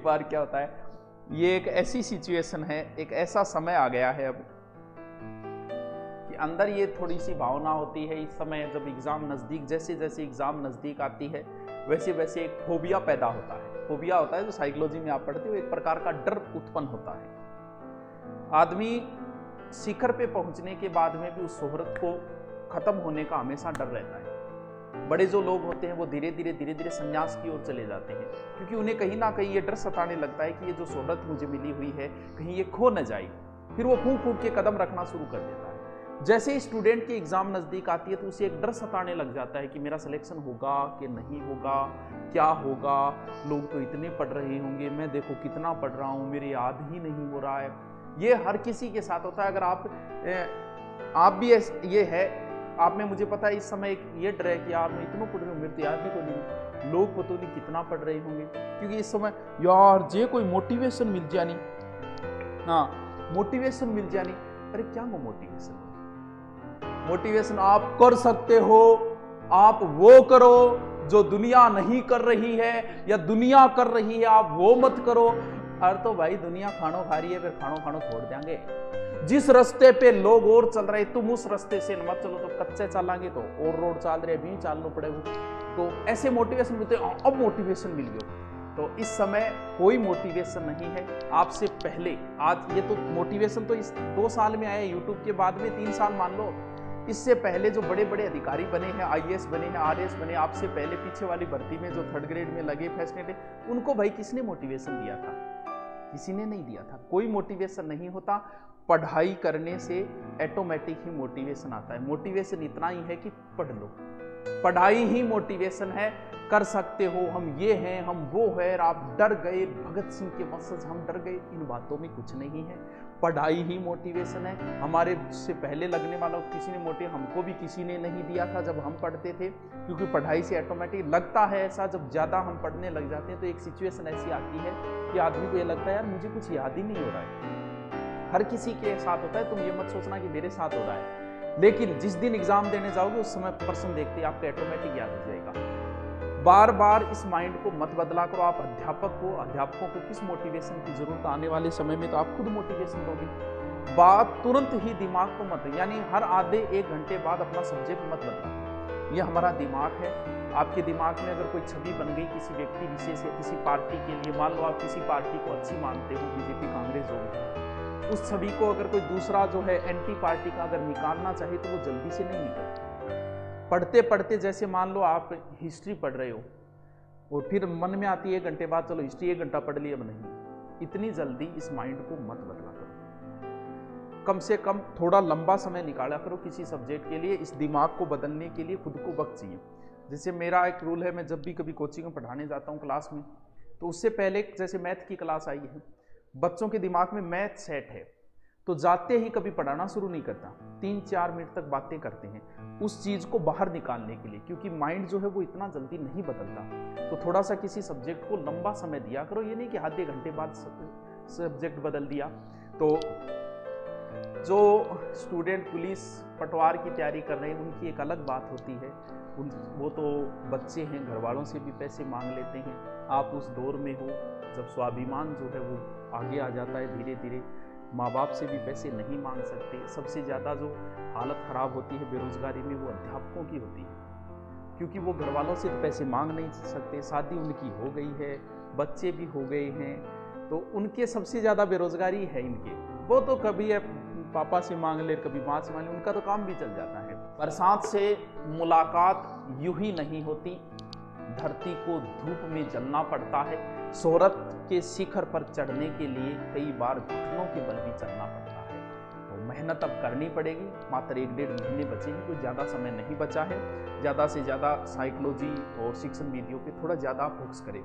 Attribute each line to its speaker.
Speaker 1: बार क्या होता है, ये एक ऐसी सिचुएशन है, एक ऐसा समय आ गया है अब कि अंदर ये थोड़ी सी भावना होती है इस समय जब एग्जाम नज़दीक, जैसे जैसे एग्जाम नज़दीक आती है वैसे वैसे एक फोबिया पैदा होता है। फोबिया होता है जो साइकोलॉजी में आप पढ़ते हो, एक प्रकार का डर उत्पन्न होता है। आदमी शिखर पे पहुंचने के बाद में भी उस शोहरत को खत्म होने का हमेशा डर रहता है। बड़े जो लोग होते हैं वो धीरे धीरे संन्यास की ओर चले जाते हैं, क्योंकि उन्हें कहीं ना कहीं ये डर सताने लगता है कि ये जो शोहरत मुझे मिली हुई है कहीं ये खो न जाए। फिर वो फूंक फूंक के कदम रखना शुरू कर देता है। जैसे ही स्टूडेंट की एग्जाम नज़दीक आती है तो उसे एक डर सताने लग जाता है कि मेरा सिलेक्शन होगा कि नहीं होगा, क्या होगा, लोग तो इतने पढ़ रहे होंगे, मैं देखो कितना पढ़ रहा हूँ, मेरे याद ही नहीं हो रहा है। ये हर किसी के साथ होता है। अगर आप भी ये है, आप में मुझे पता है इस समय एक ये डर है कि यार मैं इतना पढ़ रहा हूँ, मेरे तो याद ही तो नहीं, लोग पता नहीं कितना पढ़ रहे होंगे। क्योंकि इस समय यार जे कोई मोटिवेशन मिल जानी, हाँ मोटिवेशन मिल जानी। अरे क्या वो मोटिवेशन? मोटिवेशन आप कर सकते हो, आप वो करो जो दुनिया नहीं कर रही है या दुनिया कर रही है, आप वो मत करो। अरे तो भाई दुनिया खानो खा रही है, फिर खानो खानो छोड़ देंगे। जिस रास्ते पे लोग और चल रहे तुम उस रास्ते से मत चलो, तो कच्चे चलांगे तो और रोड चल रहे भी चालना पड़ेगा। तो ऐसे मोटिवेशन मिलते हैं, अब मोटिवेशन मिल गया। तो इस समय कोई मोटिवेशन नहीं है। आपसे पहले आज ये तो मोटिवेशन तो इस 2 साल में आया, यूट्यूब के बाद में 3 साल मान लो। इससे पहले जो बड़े बड़े अधिकारी बने हैं, आईएएस बने हैं, आरएएस बने, आपसे पहले पीछे वाली भर्ती में जो 3rd ग्रेड में लगे, फर्स्ट ग्रेड, उनको भाई किसने मोटिवेशन दिया था? किसी ने नहीं दिया था। कोई मोटिवेशन नहीं होता। पढ़ाई करने से ऑटोमेटिक ही मोटिवेशन आता है। मोटिवेशन इतना ही है कि पढ़ लो, पढ़ाई ही मोटिवेशन है। कर सकते हो, हम ये हैं, हम वो है। आप डर गए, भगत सिंह के वंशज हम डर गए, इन बातों में कुछ नहीं है। पढ़ाई ही मोटिवेशन है। हमारे से पहले लगने वालों को किसी ने हमको भी किसी ने नहीं दिया था जब हम पढ़ते थे, क्योंकि पढ़ाई से ऑटोमेटिक लगता है ऐसा। जब ज़्यादा हम पढ़ने लग जाते हैं तो एक सिचुएशन ऐसी आती है कि आदमी को ये लगता है यार मुझे कुछ याद ही नहीं हो रहा है। हर किसी के साथ होता है, तुम ये मत सोचना कि मेरे साथ हो रहा है। लेकिन जिस दिन एग्जाम देने जाओगे उस समय प्रश्न देखते ही आपको ऑटोमेटिक याद हो जाएगा। बार बार इस माइंड को मत बदला करो। आप अध्यापकों को किस मोटिवेशन की जरूरत? आने वाले समय में तो आप खुद मोटिवेशन दोगे। बात तुरंत ही दिमाग को मत, यानी हर आधे 1 घंटे बाद अपना सब्जेक्ट मत बदला। ये हमारा दिमाग है। आपके दिमाग में अगर कोई छवि बन गई किसी व्यक्ति विशेष या किसी पार्टी के लिए, मान लो आप किसी पार्टी को अच्छी मानते हो, बीजेपी, कांग्रेस जो भी, उस छवि को अगर कोई दूसरा जो है एंटी पार्टी का अगर निकालना चाहे तो वो जल्दी से नहीं निकलता। पढ़ते पढ़ते, जैसे मान लो आप हिस्ट्री पढ़ रहे हो और फिर मन में आती है 1 घंटे बाद चलो हिस्ट्री 1 घंटा पढ़ लिया, अब नहीं। इतनी जल्दी इस माइंड को मत बदला करो। कम से कम थोड़ा लंबा समय निकाला करो किसी सब्जेक्ट के लिए। इस दिमाग को बदलने के लिए खुद को वक्त चाहिए। जैसे मेरा एक रूल है, मैं जब भी कभी कोचिंग में पढ़ाने जाता हूँ क्लास में, तो उससे पहले जैसे मैथ की क्लास आई है, बच्चों के दिमाग में मैथ सेट है, तो जाते ही कभी पढ़ाना शुरू नहीं करता, 3-4 मिनट तक बातें करते हैं उस चीज़ को बाहर निकालने के लिए, क्योंकि माइंड जो है वो इतना जल्दी नहीं बदलता। तो थोड़ा सा किसी सब्जेक्ट को लंबा समय दिया करो। ये नहीं कि आधे घंटे बाद सब्जेक्ट बदल दिया। तो जो स्टूडेंट पुलिस पटवार की तैयारी कर रहे हैं उनकी एक अलग बात होती है। वो तो बच्चे हैं, घर वालों से भी पैसे मांग लेते हैं। आप उस दौर में हो जब स्वाभिमान जो है वो आगे आ जाता है धीरे धीरे। माँ बाप से भी पैसे नहीं मांग सकते। सबसे ज़्यादा जो हालत ख़राब होती है बेरोजगारी में वो अध्यापकों की होती है, क्योंकि वो घर वालों से तो पैसे मांग नहीं सकते। शादी उनकी हो गई है, बच्चे भी हो गए हैं, तो उनके सबसे ज़्यादा बेरोजगारी है इनके। वो तो कभी पापा से मांग ले, कभी माँ से मांग ले, उनका तो काम भी चल जाता है। बरसात से मुलाकात यूं ही नहीं होती, धरती को धूप में जलना पड़ता है। शोहरत के शिखर पर चढ़ने के लिए कई बार घुटनों के बल भी चलना पड़ता है। तो मेहनत अब करनी पड़ेगी। मात्र 1-1.5 महीने बचे हैं, कोई ज़्यादा समय नहीं बचा है। ज़्यादा से ज़्यादा साइकोलॉजी और शिक्षण वीडियो पे थोड़ा ज़्यादा फोकस करें।